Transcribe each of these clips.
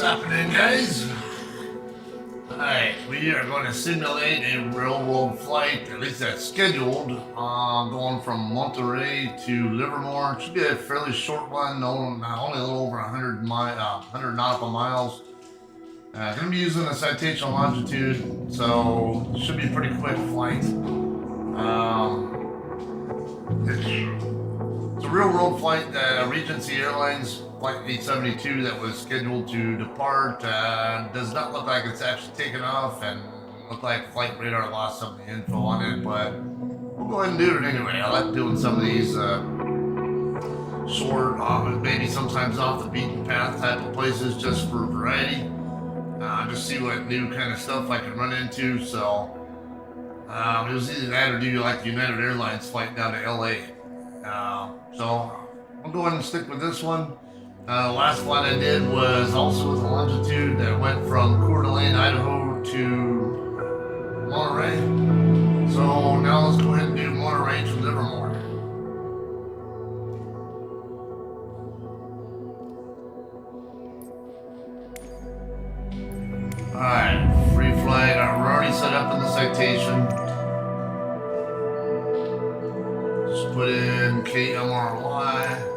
happening, guys? Alright, we are going to simulate a railroad flight, at least that's scheduled, going from Monterey to Livermore. It should be a fairly short one, only a little over 100 nautical miles. Going to be using the Citation Longitude, so it should be a pretty quick flight. It's a railroad flight, Regency Airlines Flight 872 that was scheduled to depart. Does not look like it's actually taken off, and looked like flight radar lost some of the info on it, but we'll go ahead and do it anyway. I like doing some of these short, maybe sometimes off the beaten path type of places just for variety. Just see what new kind of stuff I can run into. So it was either that or do like the United Airlines flight down to LA. So I'll go ahead and stick with this one. The last flight I did was also with a longitude that went from Coeur d'Alene, Idaho to Monterey. So now let's go ahead and do Monterey to Livermore. Alright, free flight. We're already set up in the citation. Just put in KMRY.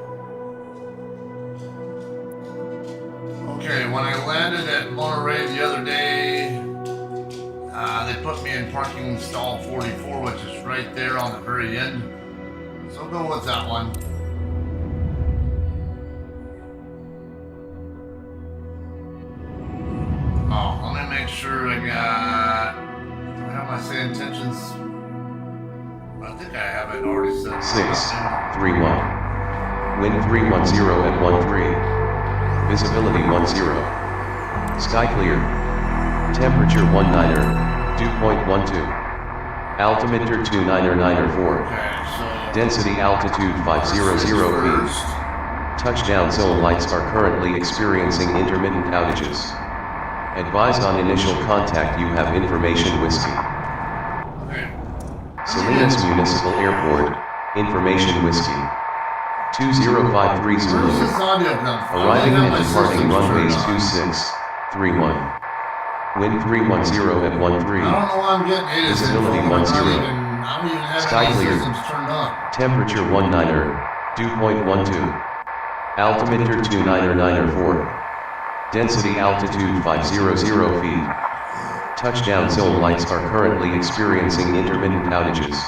Okay, when I landed at Monterey the other day, they put me in parking stall 44, which is right there on the very end. So I'll go with that one. Oh, let me make sure I have my say intentions. I think I have it already set. 631. Wind 310 at 13. Visibility 10. Sky clear. Temperature 19er, dew point 12. Altimeter 2994. Density altitude 500 feet. Touchdown zone lights are currently experiencing intermittent outages. Advise on initial contact you have information whiskey. Salinas Municipal Airport, information whiskey. 2053 Zulu. Arriving and departing runways 2631. Wind 310 at 13. I don't know why I'm getting ATIS Visibility info. 10. I don't even have Sky any clear. systems turned on. Temperature 19er, dew point 12. Altimeter 2994. Density altitude 500 feet. Touchdown zone lights are currently experiencing intermittent outages.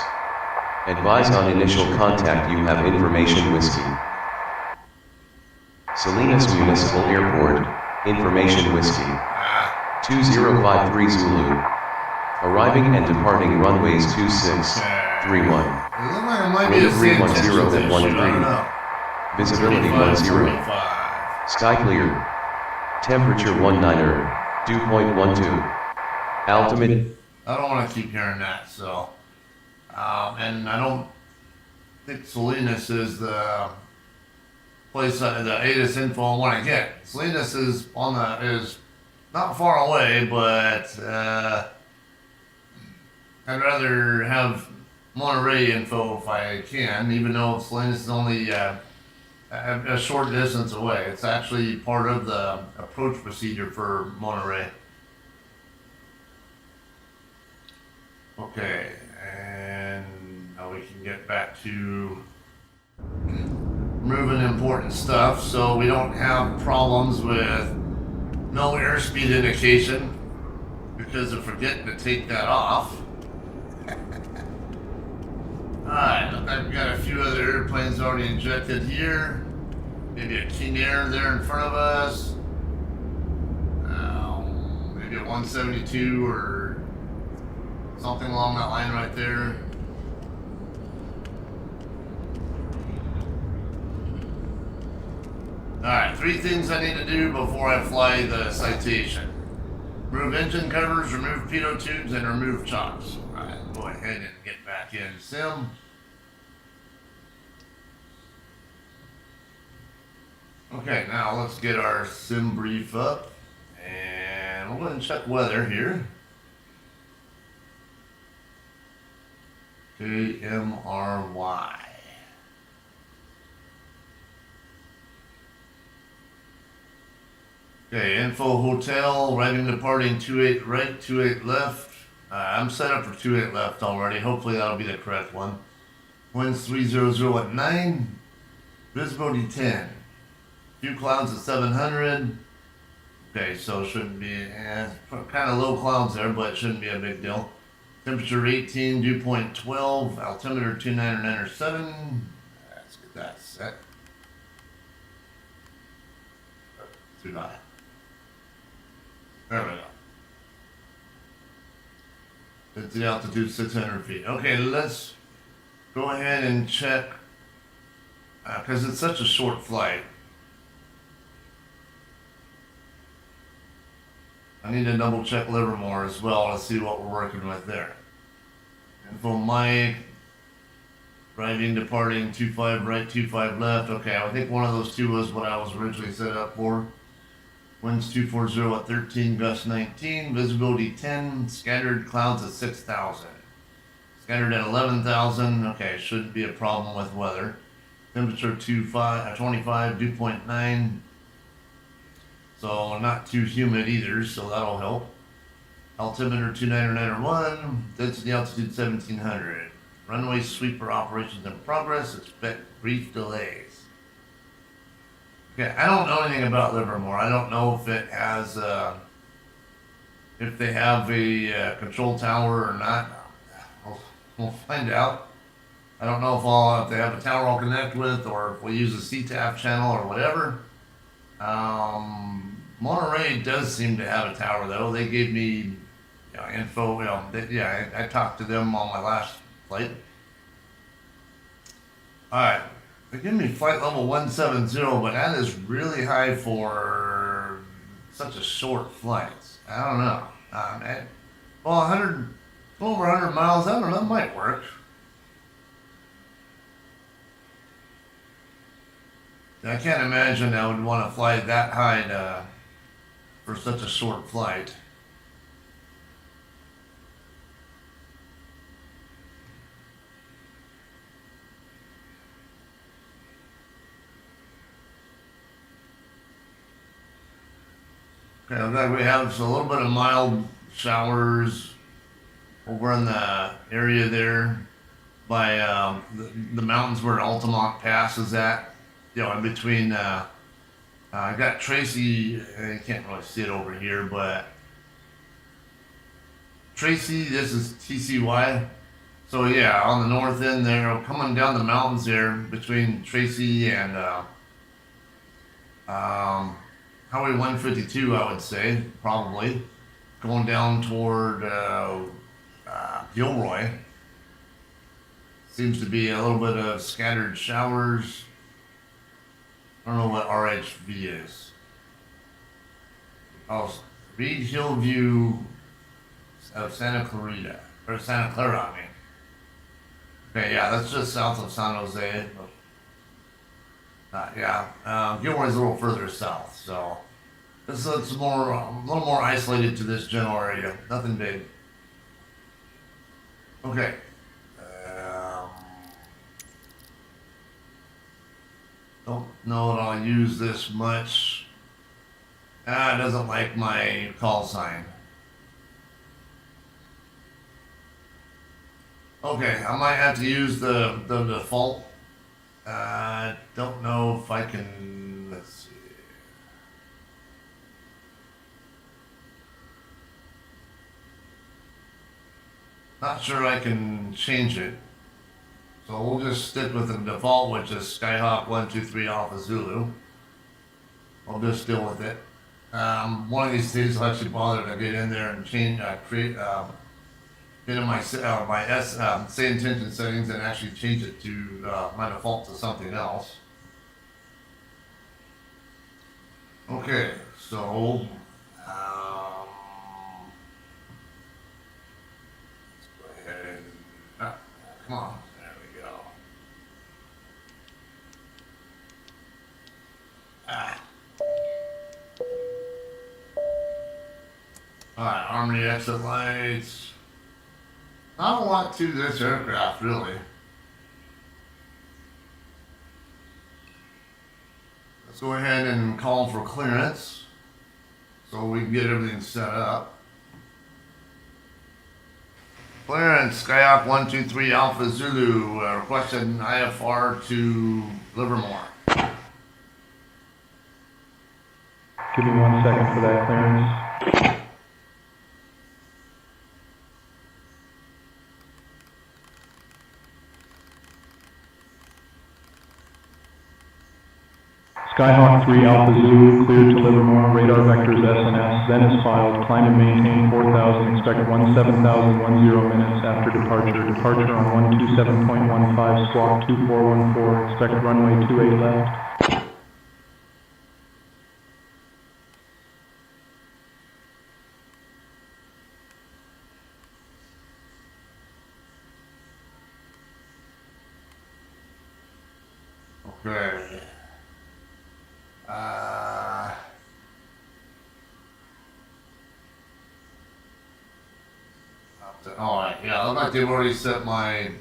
Advise on initial contact you have information whiskey. Salinas Municipal Airport, information whiskey. 2053 Zulu. Arriving and departing runways 2631. Wind 310 at 13. Visibility 10. Sky clear. Temperature 19er, dew point 12. Altimeter. I don't want to keep hearing that, so. And I don't think Salinas is the place the ATIS info I want to get. Salinas is is not far away, but I'd rather have Monterey info if I can, even though Salinas is only a short distance away. It's actually part of the approach procedure for Monterey. Okay, and now we can get back to moving important stuff so we don't have problems with no airspeed indication because of forgetting to take that off. Alright, look like we've got a few other airplanes already injected here. Maybe a King Air there in front of us. Maybe a 172 or something along that line right there. Alright, 3 things I need to do before I fly the Citation. Remove engine covers, remove pitot tubes, and remove chocks. Alright, go ahead and get back in sim. Okay, now let's get our sim brief up. And we'll go ahead and check weather here. KMRY. Okay, info hotel, arriving departing 28 right, 28 left. I'm set up for 28 left already. Hopefully that'll be the correct one. Winds 300 at 9. Visibility 10. Few clouds at 700. Okay, so shouldn't be, kind of low clouds there, but shouldn't be a big deal. Temperature 18, dew point 12, altimeter 299.7. Let's get that set. Too high. There we go. It's the altitude 600 feet. Okay, let's go ahead and check, because it's such a short flight. I need to double check Livermore as well to see what we're working with there. Info mic, arriving, departing, 25 right, 25 left. Okay, I think one of those two was what I was originally set up for. Winds 240 at 13, gust 19, visibility 10, scattered clouds at 6,000. Scattered at 11,000, okay, shouldn't be a problem with weather. Temperature 25, dew point 9. So not too humid either, so that'll help. Altimeter 299.1, density altitude 1700. Runway sweeper operations in progress, expect brief delays. Okay, I don't know anything about Livermore. I don't know if it has, if they have a control tower or not. We'll find out. I don't know if they have a tower I'll connect with, or if we use a CTAF channel or whatever. Monterey does seem to have a tower though. They gave me info. I talked to them on my last flight. All right, they give me flight level 170, but that is really high for such a short flight. I don't know. 100, over 100 miles. I don't know. That might work. I can't imagine I would want to fly that high for such a short flight. Okay, looks like we have a little bit of mild showers over in the area there by the mountains where Altamont Pass is at. In between, I got Tracy, you can't really see it over here, but Tracy, this is TCY. So yeah, on the north end there, coming down the mountains there between Tracy and Highway 152, I would say, probably. Going down toward Gilroy. Seems to be a little bit of scattered showers. I don't know what RHV is. Oh, Reed Hillview of Santa Clarita. Or Santa Clara, I mean. Okay, yeah, that's just south of San Jose. Gilroy's a little further south, so it's a little more isolated to this general area. Nothing big. Okay. Don't know that I'll use this much. It doesn't like my call sign. Okay, I might have to use the default. Don't know if I can, let's see. Not sure I can change it. So we'll just stick with the default, which is Skyhawk 123 Alpha Zulu. I'll just deal with it. One of these days I'll actually bother to get in there and change, get in my say intention settings and actually change it to my default to something else. Okay, so let's go ahead and come on. Alright, Harmony exit lights. Not a lot to this aircraft, really. Let's go ahead and call for clearance. so we can get everything set up. Clearance, Skyhawk 123 Alpha Zulu, requested an IFR to Livermore. Give me 1 second for that clearance. Skyhawk 3 Alpha Zulu, cleared to Livermore, radar vectors SNS, then is filed, climb and maintain 4,000, expect 17,010 minutes after departure. Departure on 127.15, squawk 2414, expect runway 28 left. Okay. Alright, yeah, looks like they've already set my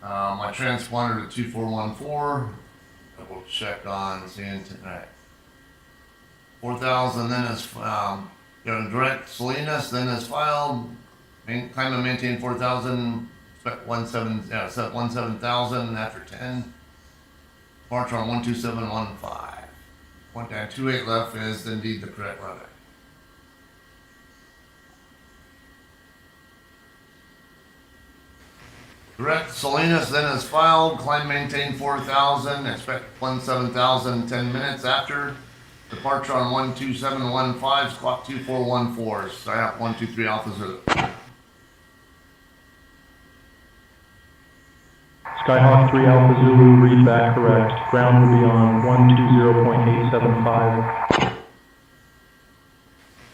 my transponder to 2414. Double check on seeing tonight. 4,000, then is direct Salinas, then is filed. Climb and maintain 4,000. Expect 17,000 after 10. Departure on 12715. 1.28 left is indeed the correct runway. Direct Salinas, then is filed. Climb maintain 4,000. Expect 17,000 10 minutes after. Departure on 12715. Squawk 2414. Skyhawk 123 Alpha Zulu. Skyhawk 3 Alpha Zulu, read back correct. Ground will be on 120.875.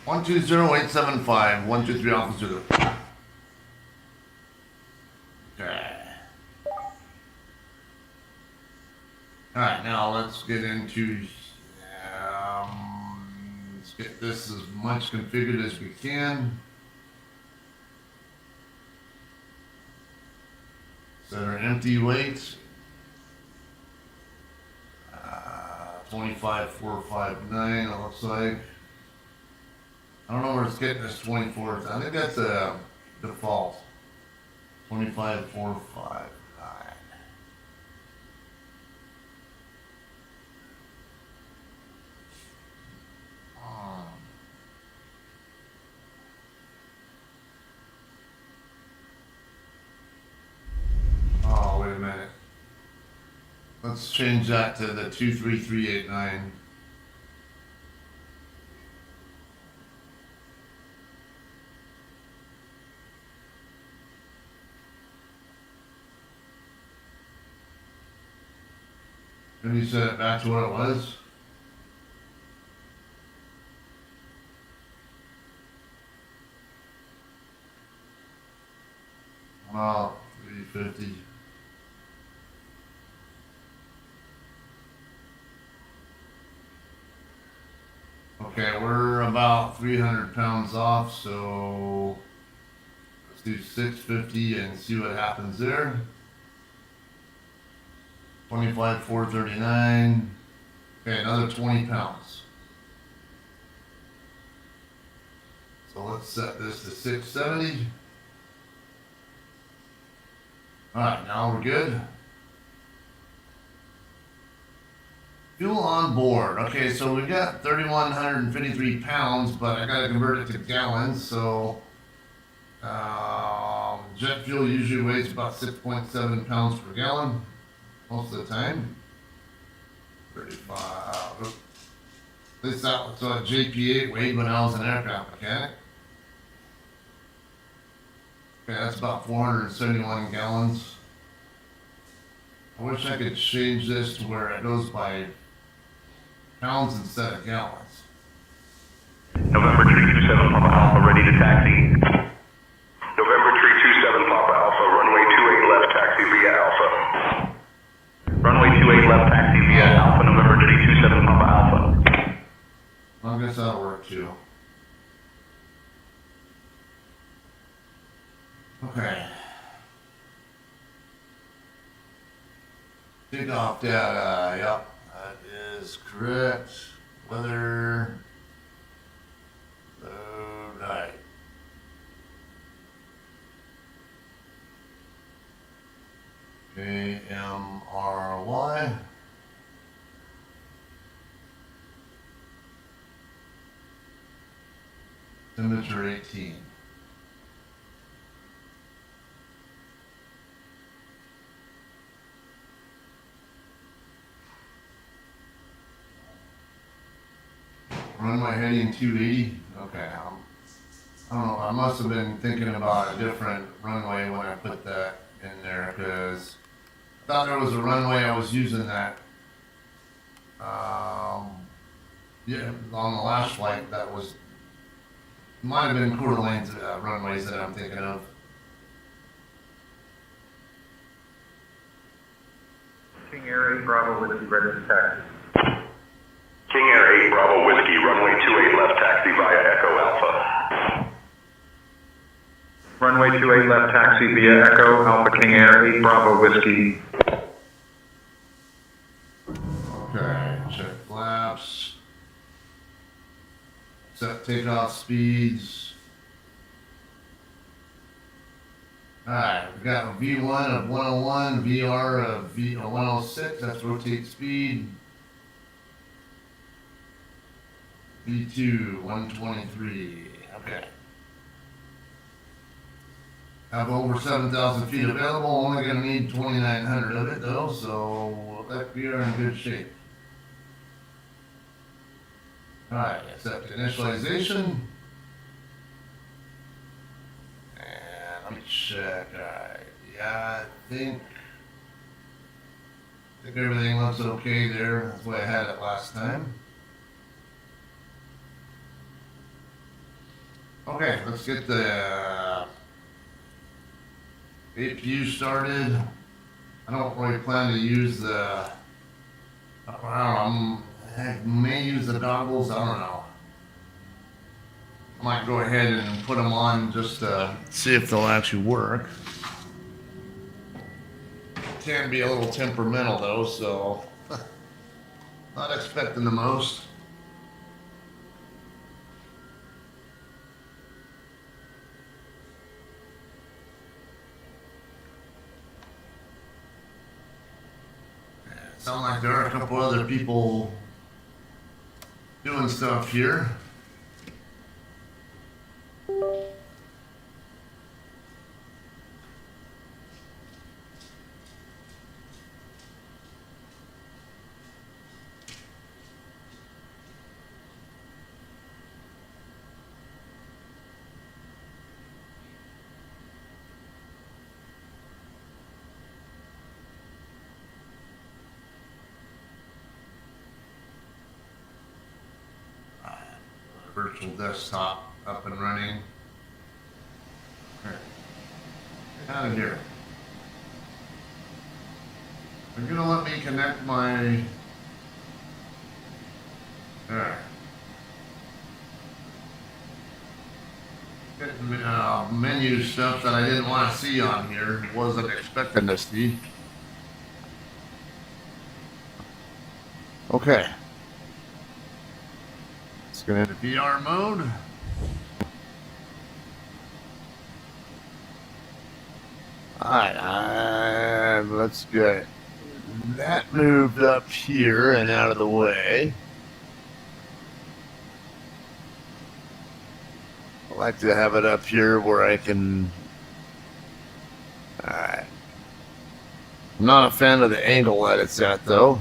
120.875. 123 Alpha Zulu. Okay. Alright, now let's get into, let's get this as much configured as we can. Set our empty weight. 25,459 it looks like. I don't know where it's getting this 24th. I think that's a default. 25,459. Oh, wait a minute. Let's change that to the 23389. And you set it back to what it was? Wow, 350. Okay, we're about 300 pounds off, so let's do 650 and see what happens there. 25,439. Okay, another 20 pounds. So let's set this to 670. Alright, now we're good. Fuel on board. Okay, so we've got 3,153 pounds, but I gotta convert it to gallons, so jet fuel usually weighs about 6.7 pounds per gallon. Most of the time. 35. At least that's what JP8 weighed when I was an aircraft mechanic. Okay, that's about 471 gallons. I wish I could change this to where it goes by pounds instead of gallons. November 327 Papa Alpha, ready to taxi. November 327 Papa Alpha, runway 28 left, taxi via Alpha. Runway 28 left, taxi via Alpha, November 327 Papa Alpha. I guess that'll work too. Okay. Takeoff data, yep, that is correct. Weather, Temperature 18. Runway heading 280. Okay. I don't know. I must have been thinking about a different runway when I put that in there because I thought there was a runway I was using that. Yeah, on the last flight that was might have been Coeur d'Alene's runways that I'm thinking of. King Air 8 Bravo Whiskey, ready to taxi. King Air 8 Bravo Whiskey, runway 28 left taxi via Echo Alpha. Runway 28 left taxi via Echo Alpha King Air 8 Bravo Whiskey. Okay, check flaps. Set takeoff speeds. Alright, we got a V1 of 101, VR of 106, that's rotate speed. V2, 123, okay. Have over 7,000 feet available, only gonna need 2,900 of it though, so we are in good shape. Alright, accept initialization. And let me check. Alright, yeah, I think everything looks okay there. That's the way I had it last time. Okay, let's get the APU started. I don't really plan to use the, I may use the goggles, I don't know. I might go ahead and put them on just to see if they'll actually work. Can be a little temperamental though, so not expecting the most. Sound like there are a couple other people doing stuff here. Virtual desktop up and running. Okay. Get out of here. They're gonna let me connect my. There. Menu stuff that I didn't want to see on here. Wasn't expecting to see. Okay. Let's get into VR mode. Alright, let's get that moved up here and out of the way. I like to have it up here where I can. Alright. I'm not a fan of the angle that it's at though.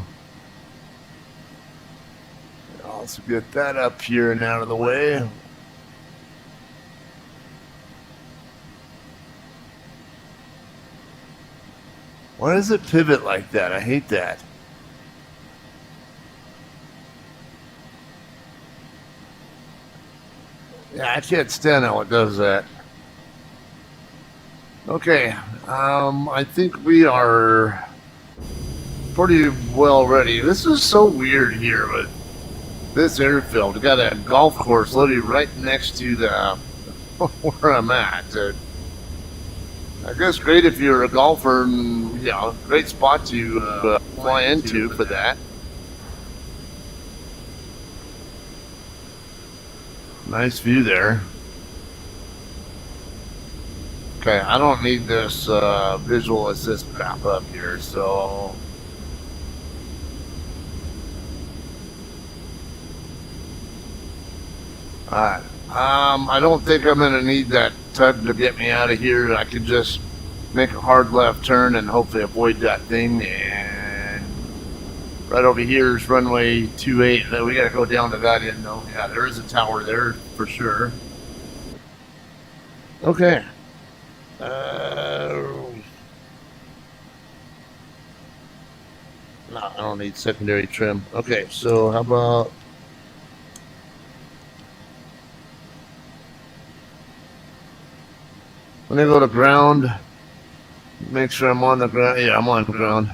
So get that up here and out of the way. Why does it pivot like that? I hate that. Yeah, I can't stand how it does that. Okay, I think we are pretty well ready. This is so weird here, but this airfield, we got a golf course literally right next to the where I'm at. I guess great if you're a golfer, and you know, great spot to fly into for that. Nice view there. Okay, I don't need this visual assist crap up here, so. Alright, I don't think I'm gonna need that tug to get me out of here. I can just make a hard left turn and hopefully avoid that thing. And right over here is runway 28. We gotta go down to that end though. Yeah, there is a tower there for sure. Okay. No, I don't need secondary trim. Okay, so how about... Let me go to ground. Make sure I'm on the ground. Yeah, I'm on ground.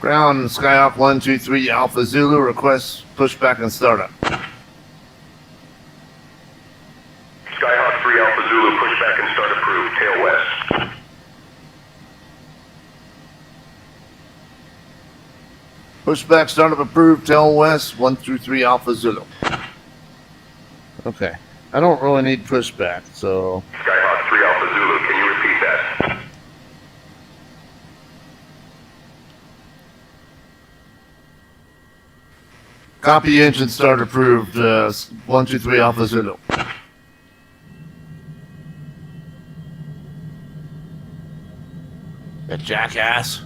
Ground, Skyhawk 123 Alpha Zulu, request pushback and startup. Skyhawk 3 Alpha Zulu, pushback and start approved. Tail west. Pushback startup approved, tail west, 123 Alpha Zulu. Okay. I don't really need pushback, so... Skyhawk 3 Alpha Zulu, can you repeat that? Copy engine start approved, 123 Alpha Zulu. A jackass.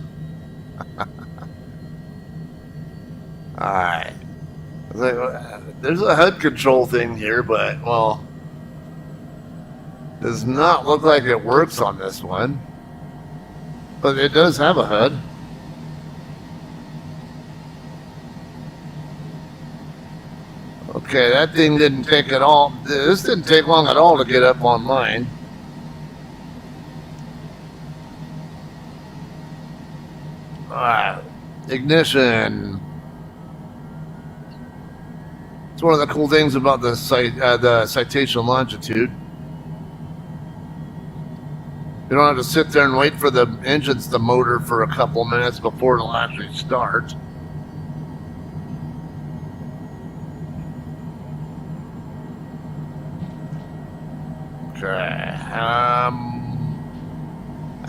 Alright. There's a HUD control thing here, but, well, does not look like it works on this one. But it does have a HUD. Okay, that thing didn't take at all. This didn't take long at all to get up online. Alright. Ignition. It's one of the cool things about the Citation Longitude. You don't have to sit there and wait for the engines to motor for a couple minutes before it'll actually start. Okay.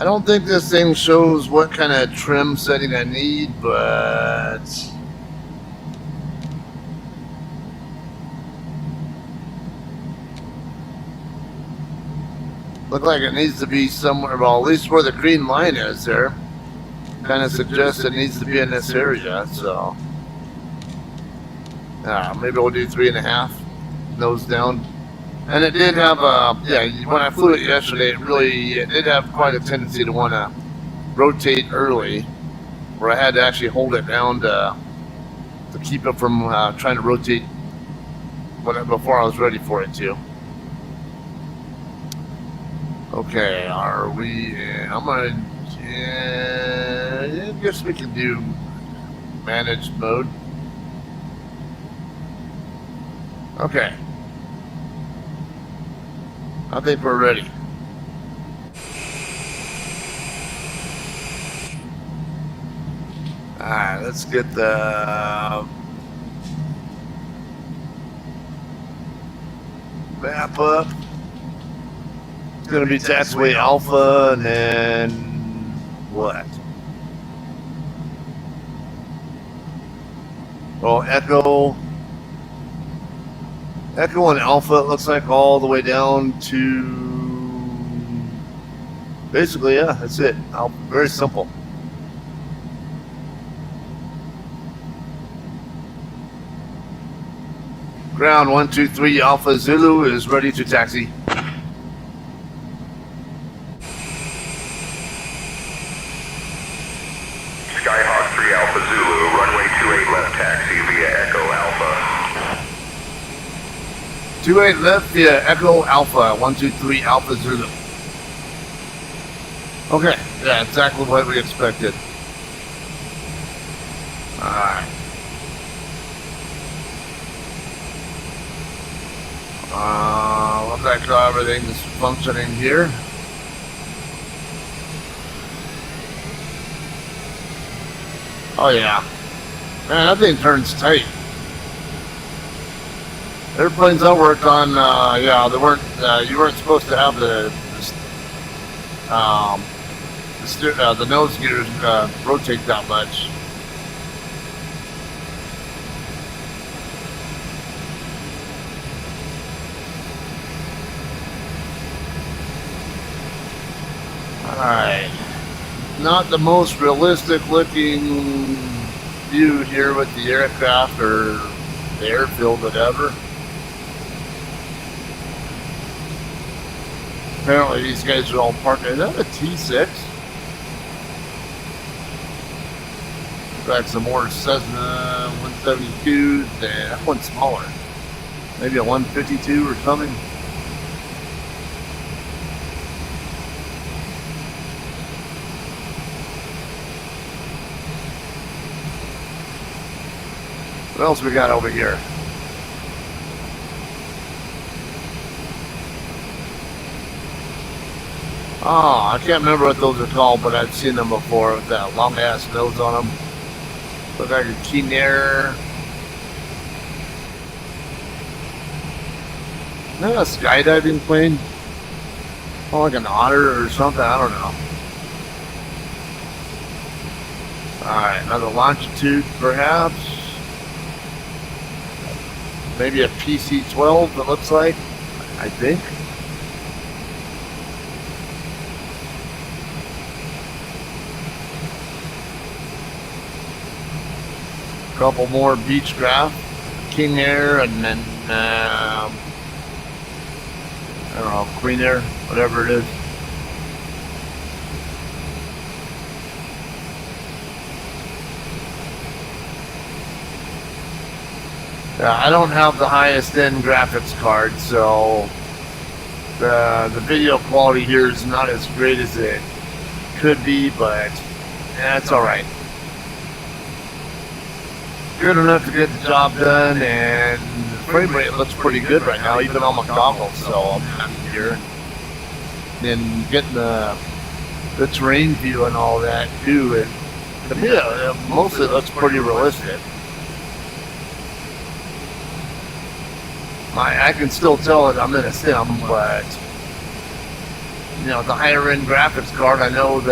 I don't think this thing shows what kind of trim setting I need, but... Look like it needs to be somewhere, well, at least where the green line is there. Kind of suggests it needs to be in this area, so. Maybe we'll do 3.5, nose down. And it did have yeah, when I flew it yesterday, it did have quite a tendency to want to rotate early, where I had to actually hold it down to keep it from trying to rotate before I was ready for it to. Okay, are we? I'm gonna. I guess we can do managed mode. Okay. I think we're ready. Alright, let's get the map up. It's going to be taxiway Alpha, and then what? Oh, Echo and Alpha, it looks like all the way down to... Basically, yeah, that's it. Very simple. Ground 123 Alpha Zulu is ready to taxi. Skyhawk 3 Alpha Zulu, runway 28 left taxi via Echo Alpha. 28 left via Echo Alpha, 123 Alpha Zulu. Okay, yeah, exactly what we expected. Alright. Looks like everything's functioning here. Oh yeah. Man, that thing turns tight. Airplanes I worked on, yeah, they weren't. You weren't supposed to have the nose gears rotate that much. Alright. Not the most realistic looking view here with the aircraft or the airfield, whatever. Apparently these guys are all parked. Is that a T6? Got some more Cessna 172s, and that one's smaller. Maybe a 152 or something. What else we got over here? Oh, I can't remember what those are called, but I've seen them before with that long ass nose on them. Look like a KMRY. Isn't that a skydiving plane? Oh, like an otter or something? I don't know. Alright, another Longitude perhaps. Maybe a PC-12 it looks like, I think. Couple more Beechcraft, KMRY, and then I don't know, Queen Air, whatever it is. I don't have the highest end graphics card, so the video quality here is not as great as it could be, but that's alright. Good enough to get the job done, and the frame rate looks pretty good right now, even on my goggles, so I'm happy here. And getting the terrain view and all that too, and to me, mostly looks pretty realistic. I can still tell that I'm in a sim, but you know, the higher end graphics card, I know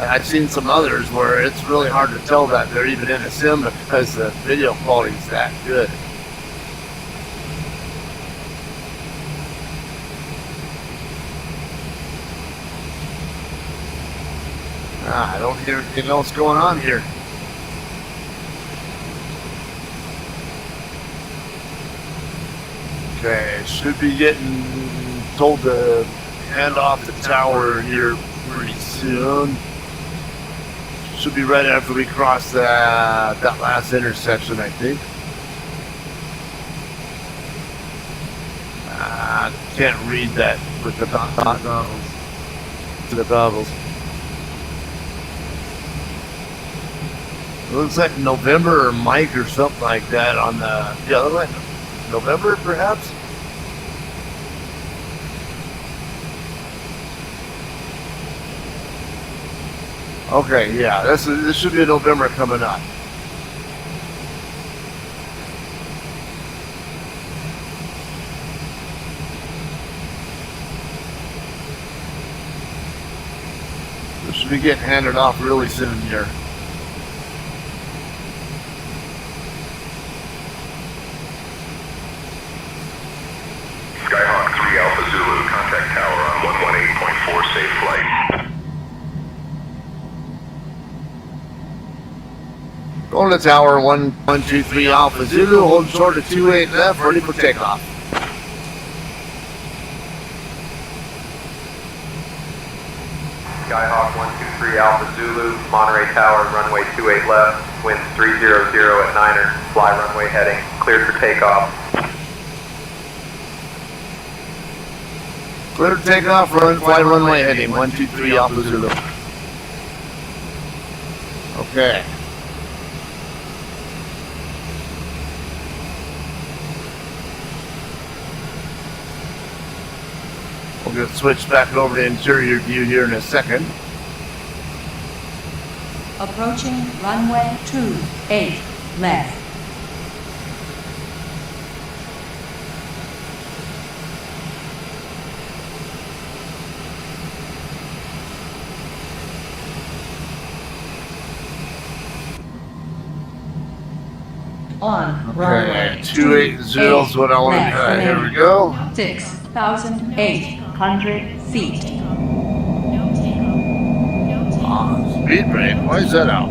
I've seen some others where it's really hard to tell that they're even in a sim because the video quality is that good. I don't hear anything else going on here. Okay, should be getting told to hand off the tower here pretty soon. Should be right after we cross that last intersection, I think. Can't read that with the goggles. To the goggles. It looks like November or Mike or something like that on the other way. November, perhaps? Okay, yeah, this should be November coming up. This should be getting handed off really soon here. Skyhawk 3 Alpha Zulu, contact tower on 118.4, safe flight. Going to tower 123 Alpha Zulu, hold short of 28 left, ready for takeoff. Skyhawk 123 Alpha Zulu, Monterey Tower, runway 28 left, wind 300 at Niner, fly runway heading, cleared for takeoff. Clear to take off, fly runway heading, 123 Alpha Zulu. Okay. We'll just switch back over to interior view here in a second. Approaching runway 28 left. On runway 280 is what I want to do. Here we go. 6,800 feet. Speed brake. Why is that out?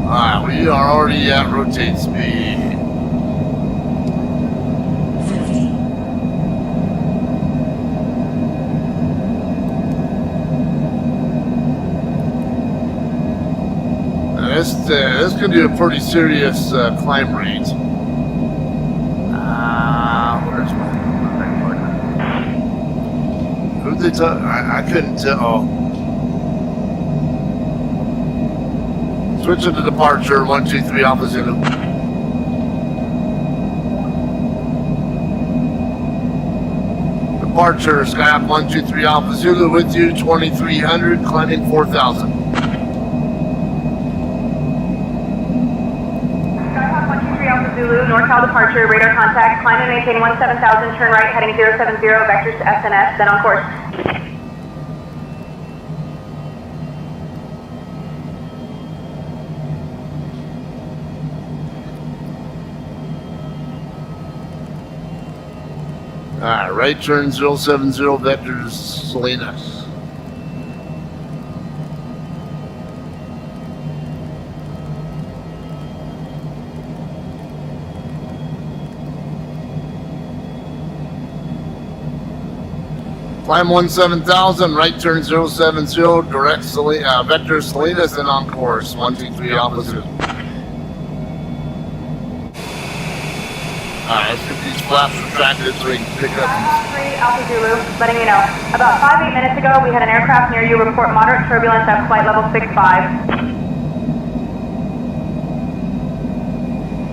Alright, we are already at rotate speed. 50, This could be a pretty serious climb rate. Where's my partner? Who'd they talk? I couldn't tell. Oh. Switching to departure, 123 Alpha Zulu. Departure, Skyhawk 123 Alpha Zulu with you, 2300, climbing 4000. Skyhawk 123 Alpha Zulu, NorCal departure, radar contact, climb and maintain 17,000, turn right, heading 070, vectors to SNS, then on course. Alright, right turn 070, vectors Salinas. Climb 17,000, right turn 070, direct vector Salinas, and on course 123 Alpha Zulu. Alright, let's get these flaps retracted so we can pick up. Skyhawk 3 Alpha Zulu, letting you know. About 5-8 minutes ago, we had an aircraft near you report moderate turbulence at flight level 65.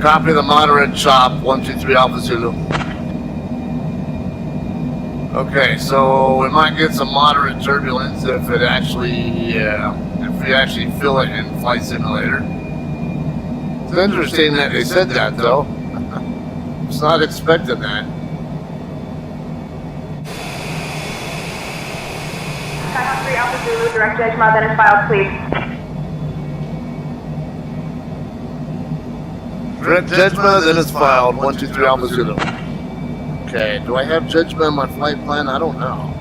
Copy the moderate chop, 123 Alpha Zulu. Okay, so we might get some moderate turbulence if it actually, if we actually feel it in Flight Simulator. It's interesting that they said that though. It's not expecting that. Skyhawk 3 Alpha Zulu, direct judgment, then is filed, please. Direct judgment, then it's filed, 123 Alpha Zulu. Okay, do I have judgment on my flight plan? I don't know.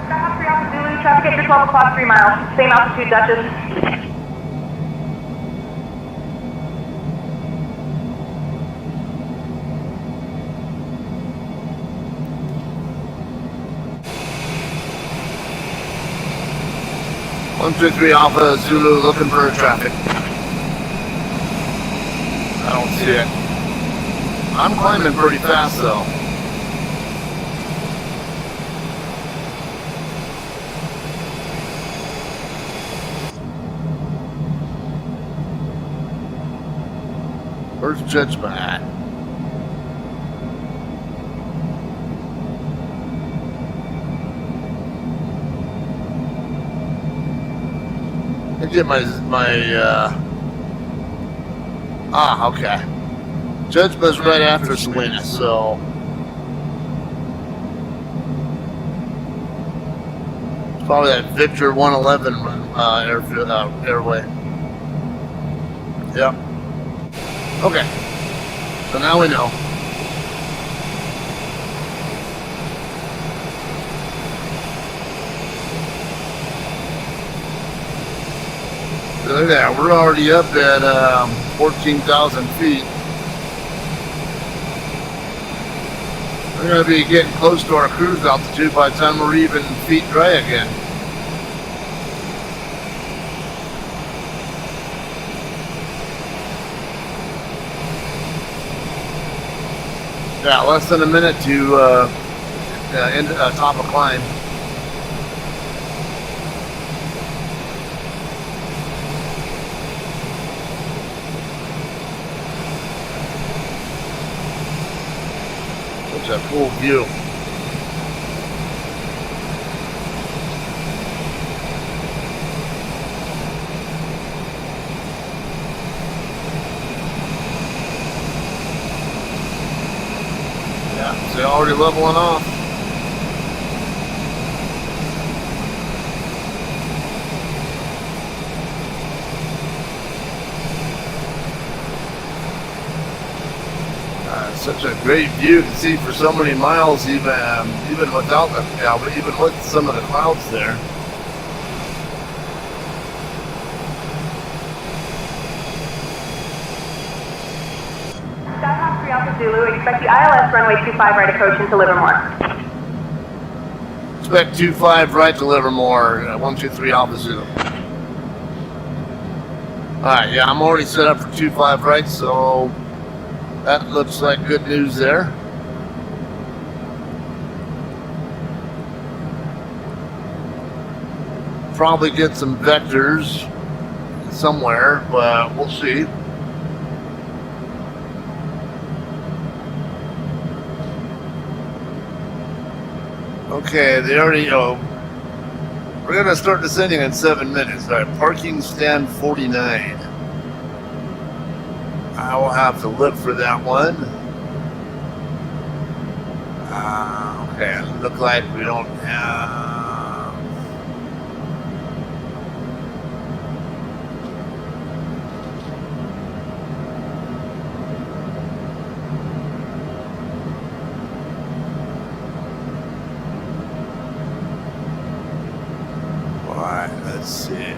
Skyhawk 3 Alpha Zulu, traffic at your 12 o'clock, 3 miles. Same altitude, Duchess. One, 2, 3 Alpha Zulu looking for traffic. I don't see it. I'm climbing pretty fast though. Where's judgment at? I get my okay. Judgment's right after Salinas, so it's probably that Victor 111 airway. Yep. Okay. So now we know. Look at that, we're already up at 14,000 feet. We're going to be getting close to our cruise altitude by the time we're even feet dry again. Yeah, less than a minute to top a climb. Such a cool view. Yeah, so they're already leveling off. Such a great view to see for so many miles, even without the, yeah, but even with some of the clouds there. Skyhawk 3 Alpha Zulu, expect the ILS runway 25 right approach into Livermore. Expect 25 right to Livermore, 123 Alpha Zulu. Alright, yeah, I'm already set up for 25 right, so that looks like good news there. Probably get some vectors somewhere, but we'll see. Okay, they already, we're going to start descending in 7 minutes. All right, parking stand 49. I will have to look for that one. Okay, look like we don't have... Let's see.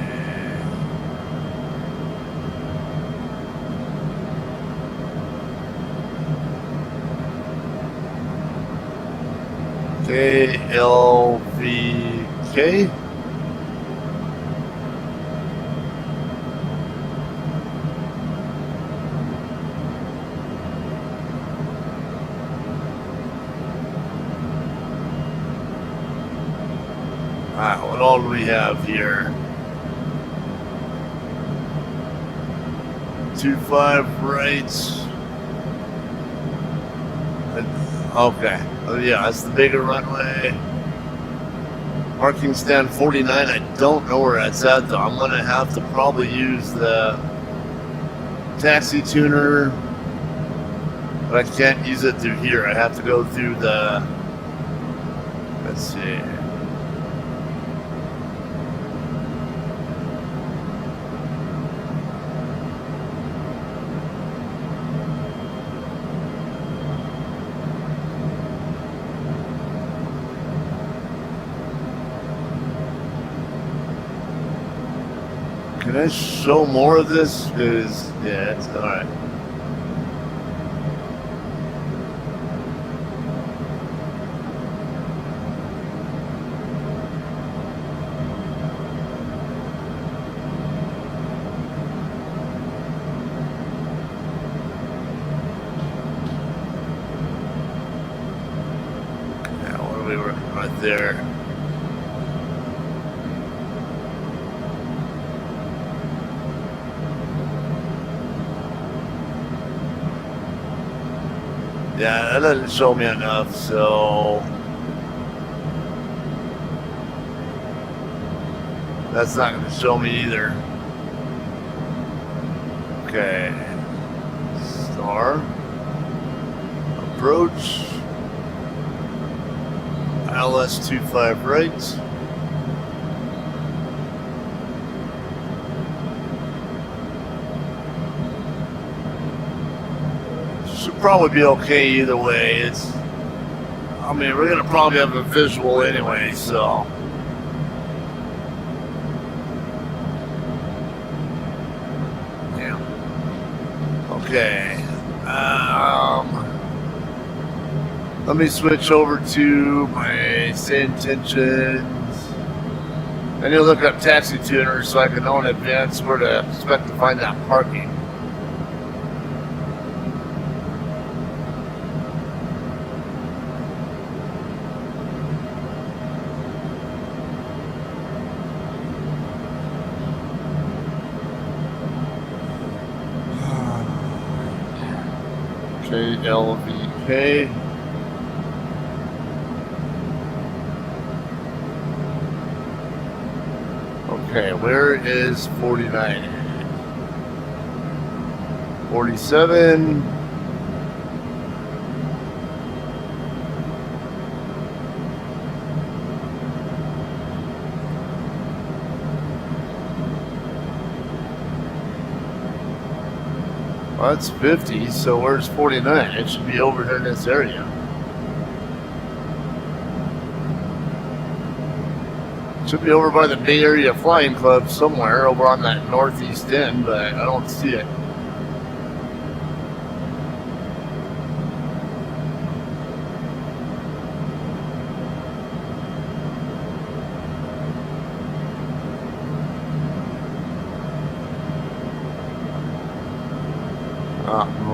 KLVK. What all do we have here? 25 right. Okay. Oh yeah, that's the bigger runway. Parking stand 49. I don't know where that's at though. I'm gonna have to probably use the taxi tuner, but I can't use it through here. I have to go through the. Let's see. Can I show more of this? Because, yeah, it's alright. Yeah, what are we working right there? Yeah, that doesn't show me enough, so that's not going to show me either. Okay. Star. Approach. ILS 25 right. Should probably be okay either way. It's, I mean, we're gonna probably have a visual anyway, so. Yeah. Okay. Let me switch over to my say intentions. I need to look up taxi tuners so I can know in advance where to expect to find that parking. KLVK. Okay, where is 49? 47. Well, that's 50, so where's 49? It should be over here in this area. Should be over by the Bay Area Flying Club somewhere over on that northeast end, but I don't see it.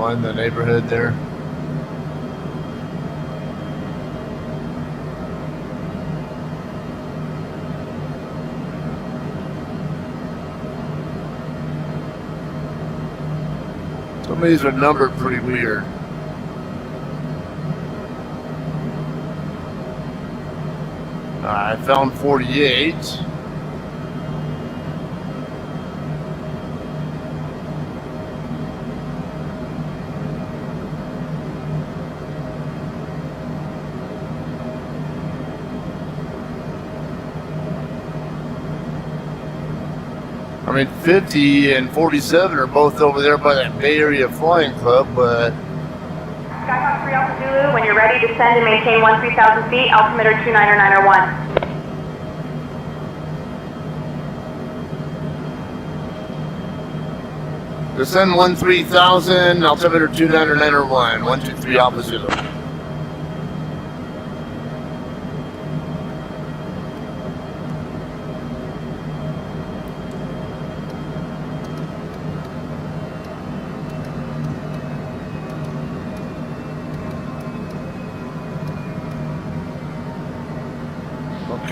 One in the neighborhood there. Some of these are numbered pretty weird. I found 48. I mean, 50 and 47 are both over there by that Bay Area Flying Club, but... Skyhawk 3 Alpha Zulu, when you're ready, descend and maintain 13,000 feet, altimeter 29901. Descend 13,000, altimeter 29901, 123 Alpha Zulu.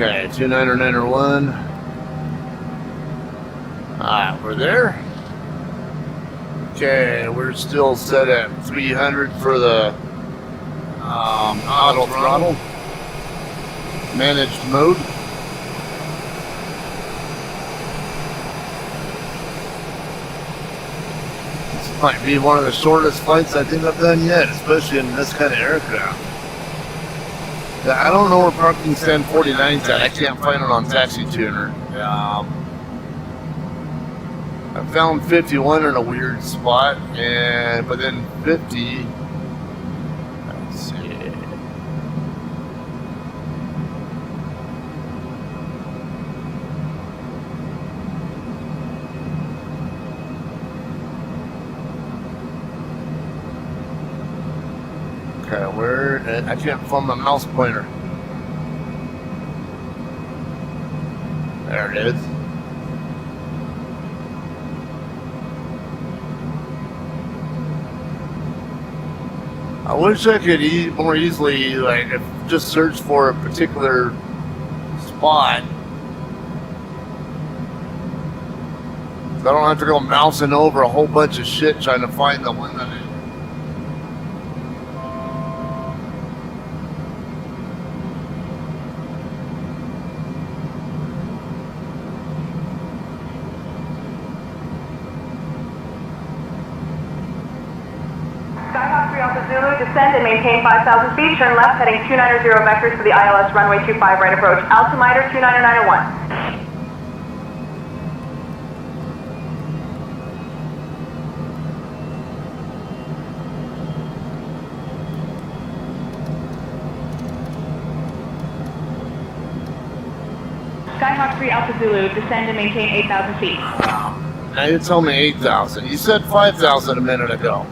Okay, 29901. Alright, we're there. Okay, we're still set at 300 for the auto throttle. Managed mode. This might be one of the shortest flights I think I've done yet, especially in this kind of aircraft. I don't know where parking stand 49's at. I can't find it on Taxi Tuner. I found 51 in a weird spot, but then 50. Let's see. Okay, where? I can't find my mouse pointer. There it is. I wish I could more easily, like, just search for a particular spot. So I don't have to go mousing over a whole bunch of shit trying to find the one that I... Skyhawk 3 Alpha Zulu, descend and maintain 5,000 feet, turn left heading 290 vectors for the ILS runway 25 right approach, altimeter 29901. Skyhawk 3 Alpha Zulu, descend and maintain 8,000 feet. Now you told me 8,000. You said 5,000 a minute ago.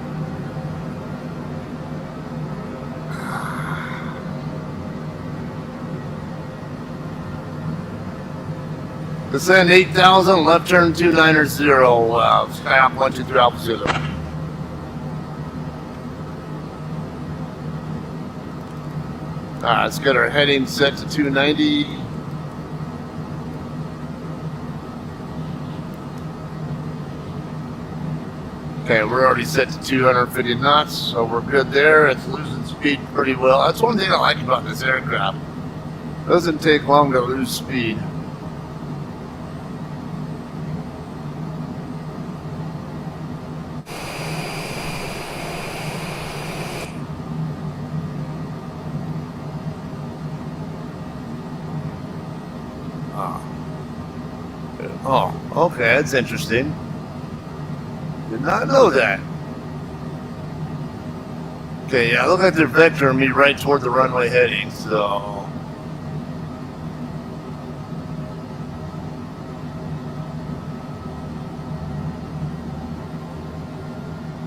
Descend 8,000, left turn 290, Skyhawk 123 Alpha Zulu. Alright, let's get our heading set to 290. Okay, we're already set to 250 knots, so we're good there. It's losing speed pretty well. That's one thing I like about this aircraft. It doesn't take long to lose speed. Oh, okay, that's interesting. Did not know that. Okay, yeah, look like they're vectoring me right toward the runway heading, so.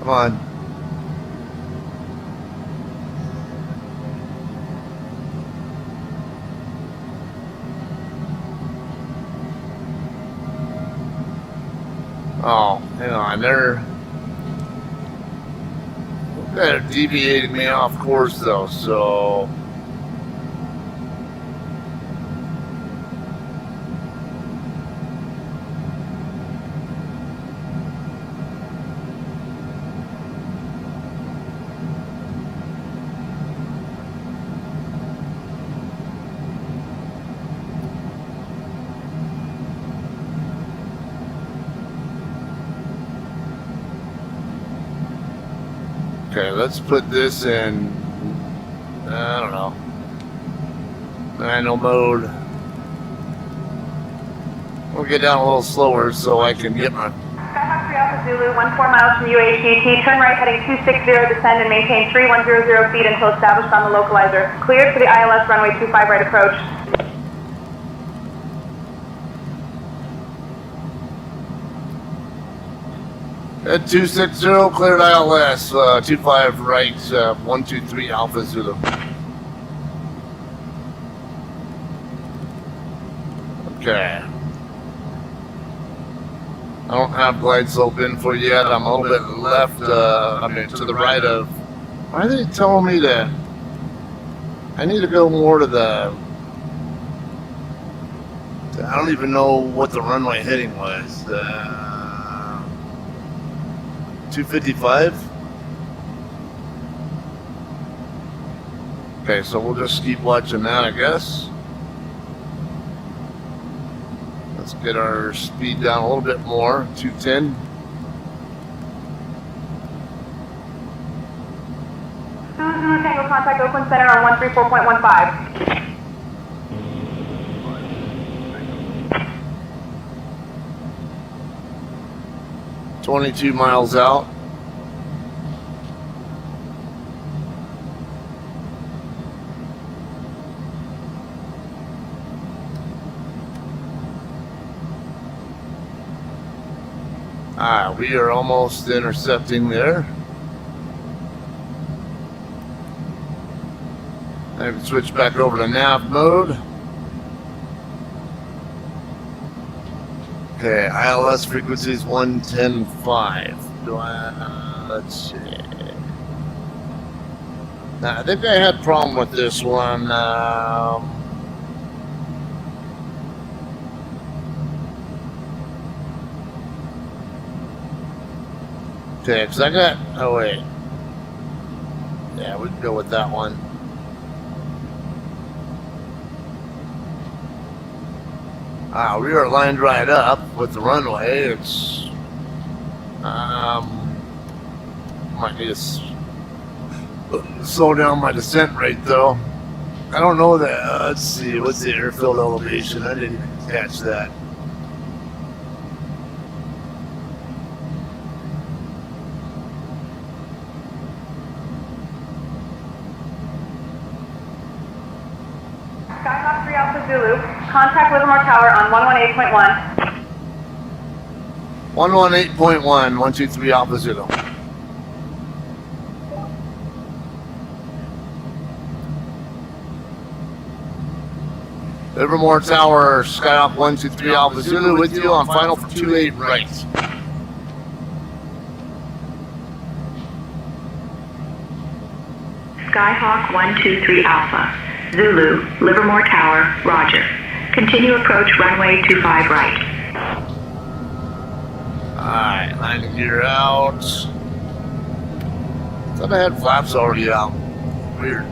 Come on. Oh, hang on, they're deviating me off course though, so. Okay, let's put this in, I don't know, manual mode. We'll get down a little slower so I can get my... Skyhawk 3 Alpha Zulu, 14 miles from UHGT, turn right heading 260, descend and maintain 3100 feet until established on the localizer. Cleared for the ILS runway 25 right approach. At 260, cleared ILS, 25 right, 123 Alpha Zulu. Okay. I don't have glide slope info yet. I'm a little bit left, to the right of... Why are they telling me that? I need to go more to the... I don't even know what the runway heading was. 255? Okay, so we'll just keep watching that, I guess. Let's get our speed down a little bit more, 210. Zulu Tango, contact Oakland Center on 134.15. 22 miles out. We are almost intercepting there. I can switch back over to nav mode. Okay, ILS frequency is 110.5. Let's see. Now, I think I had a problem with this one. Okay, because I got... Oh, wait. Yeah, we can go with that one. We are lined right up with the runway. It's... might need to slow down my descent rate, though. I don't know that... let's see, what's the airfield elevation? I didn't catch that. Skyhawk 3 Alpha Zulu, contact Livermore Tower on 118.1. 118.1, 123 Alpha Zulu. Livermore Tower, Skyhawk 123 Alpha Zulu with you on final for 28 right. Skyhawk 123 Alpha, Zulu, Livermore Tower, roger. Continue approach runway 25 right. Alright, landing gear out. Thought I had flaps already out. Weird.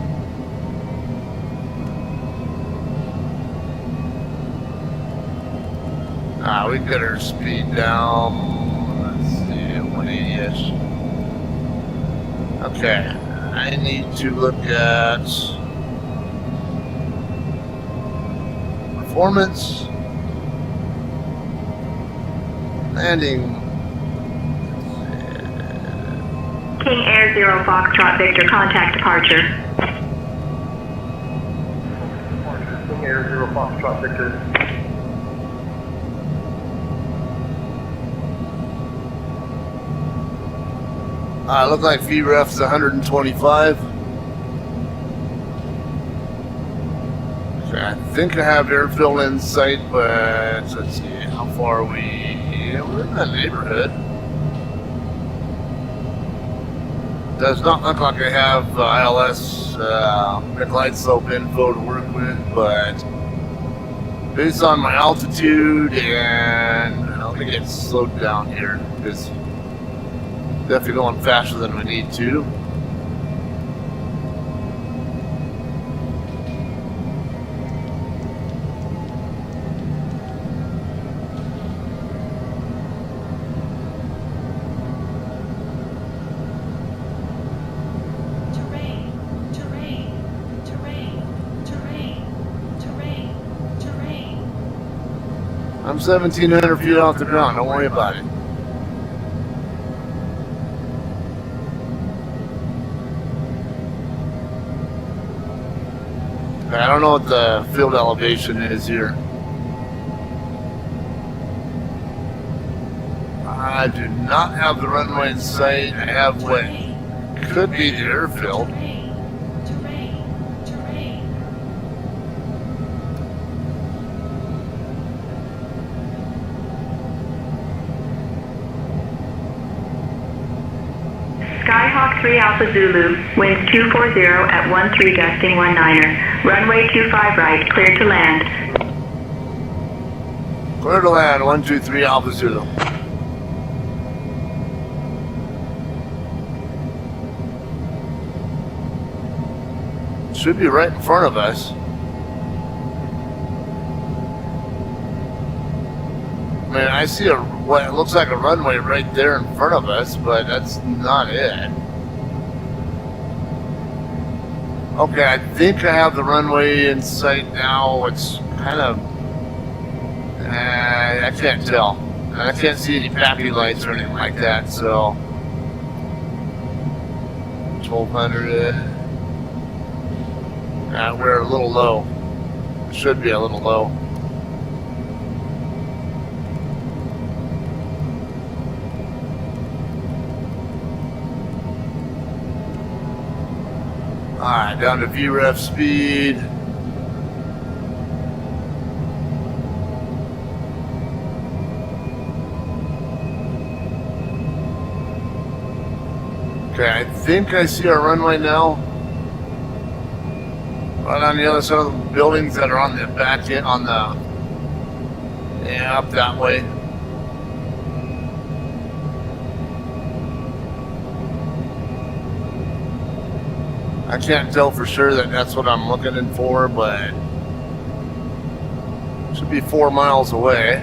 We got our speed down. Let's see, 180-ish. Okay, I need to look at performance, landing. King Air 0 Foxtrot Victor, contact departure. King Air 0 Foxtrot Victor. Look like VREF's 125. Okay, I think I have airfill in sight, but let's see, how far are we? Yeah, we're in that neighborhood. Does not look like I have ILS glide slope info to work with, but based on my altitude and let me get slowed down here because definitely going faster than we need to. I'm 1,700 feet off the ground, don't worry about it. I don't know what the field elevation is here. I do not have the runway in sight. I have what could be the airfield. Skyhawk 3 Alpha Zulu, winds 240 at 13 gusting 19er. Runway 25 right, clear to land. Clear to land, 123 Alpha Zulu. Should be right in front of us. I mean, I see what looks like a runway right there in front of us, but that's not it. Okay, I think I have the runway in sight now. It's kind of... I can't tell. I can't see any pappy lights or anything like that, so... 1,200... we're a little low. Should be a little low. Alright, down to VREF speed. Okay, I think I see our runway now. Right on the other side of the buildings that are on the back end, on the... Yeah, up that way. I can't tell for sure that that's what I'm looking in for, but it should be 4 miles away.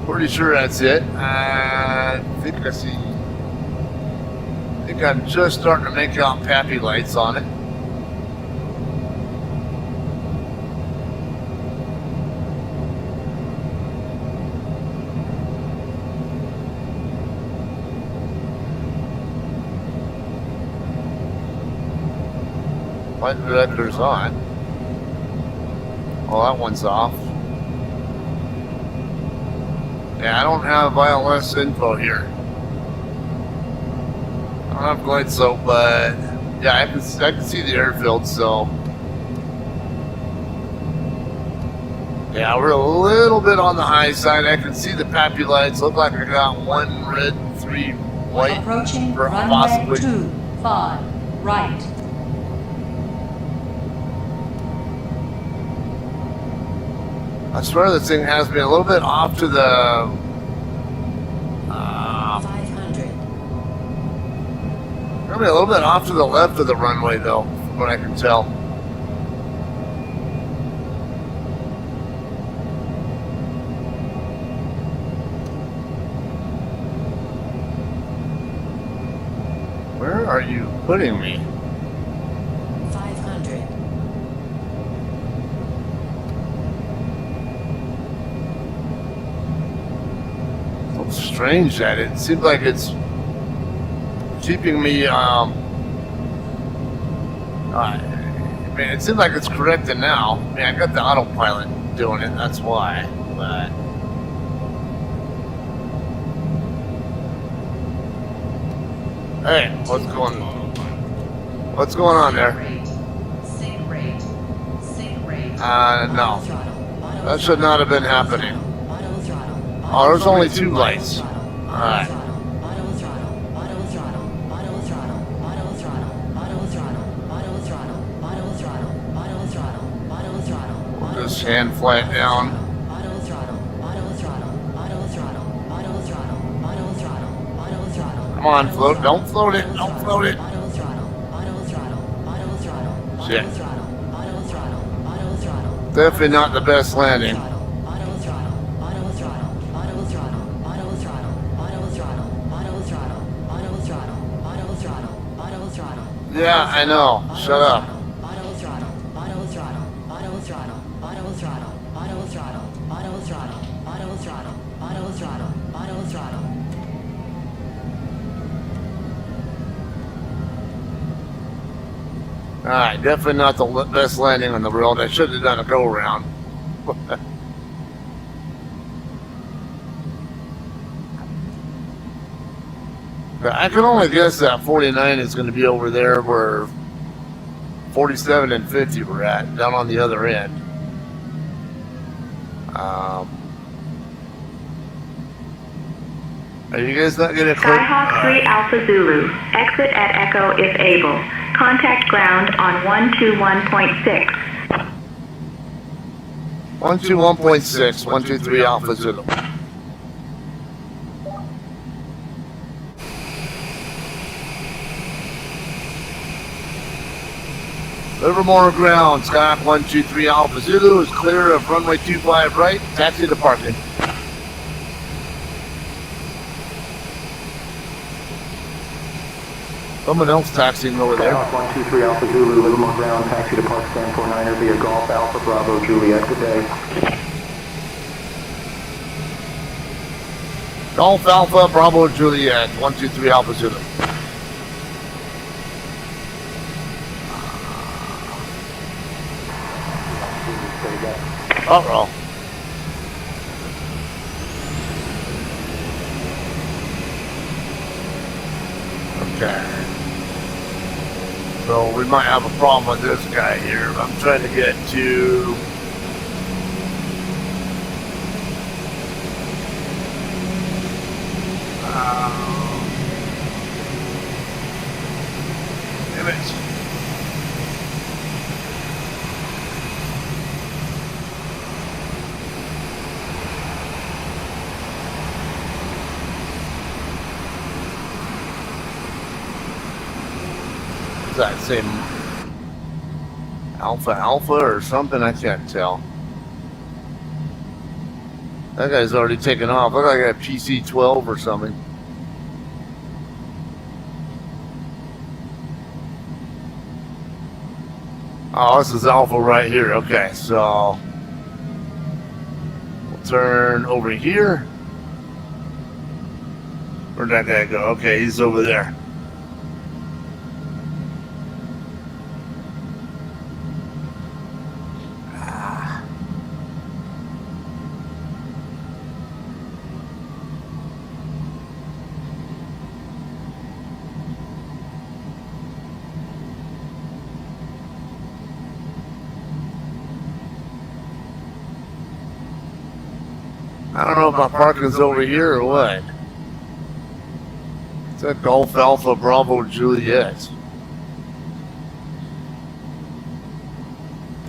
Pretty sure that's it. I think I see. I think I'm just starting to make out pappy lights on it. Flight director's on. Well, that one's off. Yeah, I don't have ILS info here. I don't have glide slope, but yeah, I can see the airfield, so yeah, we're a little bit on the high side. I can see the pappy lights. Look like I got 1 red, 3 white. Approaching for runway possibly 25 right. I swear this thing has me a little bit off to the 500. probably a little bit off to the left of the runway, though, from what I can tell. Where are you putting me? 500. Strange that it seems like it's keeping me, I mean, it seems like it's correcting now. I mean, I got the autopilot doing it, that's why. But hey, what's going on there? Sync rate. Sync rate. No. That should not have been happening. Auto throttle. Oh, there's only 2 lights. Alright. Auto throttle. Auto throttle. Auto throttle. Auto throttle. Auto throttle. Auto throttle. Auto throttle. Auto throttle. Auto throttle. We'll just hand flat down. Auto throttle. Auto throttle. Auto throttle. Auto throttle. Auto throttle. Auto throttle. Come on, float. Don't float it. Don't float it. Auto throttle. Auto throttle. Auto throttle. Shit. Auto throttle. Auto throttle. Auto throttle. Definitely not the best landing. Auto throttle. Auto throttle. Auto throttle. Auto throttle. Auto throttle. Auto throttle. Auto throttle. Auto throttle. Auto throttle. Yeah, I know. Shut up. Auto throttle. Auto throttle. Auto throttle. Auto throttle. Auto throttle. Auto throttle. Auto throttle. Auto throttle. Auto throttle. Alright, definitely not the best landing on the world. I should have done a go-around. I can only guess that 49 is going to be over there where 47 and 50 were at, down on the other end. Are you guys not going to click? Skyhawk 3 Alpha Zulu. Exit at Echo if able. Contact ground on 121.6. 121.6, 123 Alpha Zulu. Livermore ground, Skyhawk 123 Alpha Zulu is clear of runway 25 right, taxi to parking. Someone else taxiing over there. Skyhawk 123 Alpha Zulu, Livermore ground, taxi to Park Stand 49er via Golf Alpha Bravo Juliet. Good day. Golf Alpha Bravo Juliet, 123 Alpha Zulu. Uh-oh. Okay. So we might have a problem with this guy here. I'm trying to get to... damn it. Is that same Alpha or something? I can't tell. That guy's already taken off. Look like I got PC-12 or something. Oh, this is Alpha right here. Okay, so we'll turn over here. Where'd that guy go? Okay, he's over there. I don't know if my parking's over here or what. It's a Golf Alpha Bravo Juliet.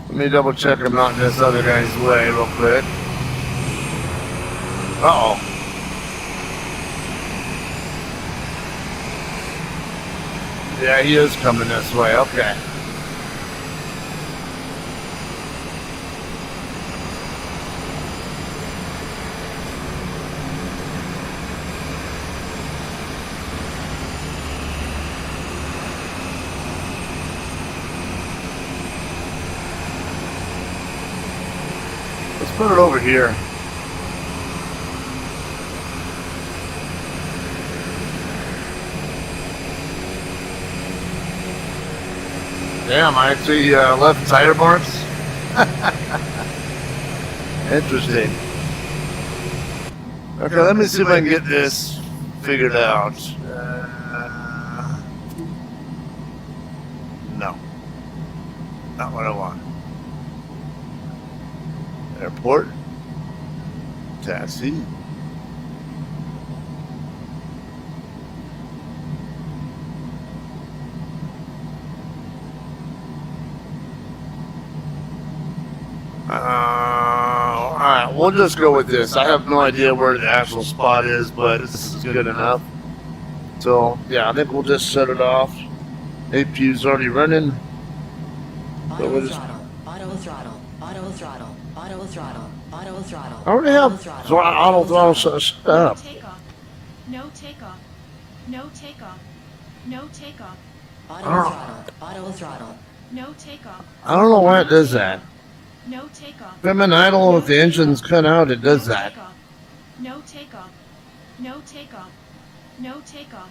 Let me double check I'm not in this other guy's way real quick. Uh-oh. Yeah, he is coming this way. Okay. Let's put it over here. Damn, I actually left tire marks. Interesting. Okay, let me see if I can get this figured out. No. Not what I want. Airport. Taxi. Alright, we'll just go with this. I have no idea where the actual spot is, but this is good enough. So, yeah, I think we'll just shut it off. APU's already running. So we'll just... Auto throttle. Auto throttle. Auto throttle. Auto throttle. I already have auto throttle shut up. No takeoff. No takeoff. No takeoff. Auto throttle. Auto throttle. No takeoff. I don't know why it does that. No takeoff. If I'm in idle, if the engine's cut out, it does that. No takeoff. No takeoff. No takeoff.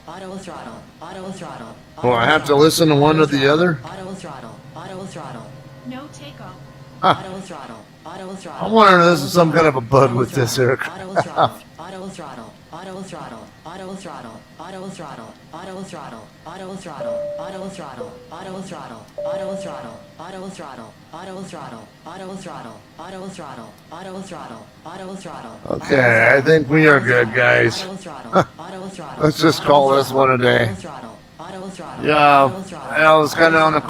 Auto throttle. Auto throttle. Well, I have to listen to one or the other? Auto throttle. Auto throttle. No takeoff. Auto throttle. Auto throttle. I'm wondering if this is some kind of a bug with this aircraft. Auto throttle. Auto throttle. Auto throttle. Auto throttle. Auto throttle. Auto throttle. Auto throttle. Auto throttle. Auto throttle. Auto throttle. Auto throttle. Auto throttle. Auto throttle. Auto throttle. Auto throttle. Auto throttle. Okay, I think we are good, guys. Auto throttle. Auto throttle. Let's just call this one a day. Auto throttle. Auto throttle. Yeah, I was kind of on the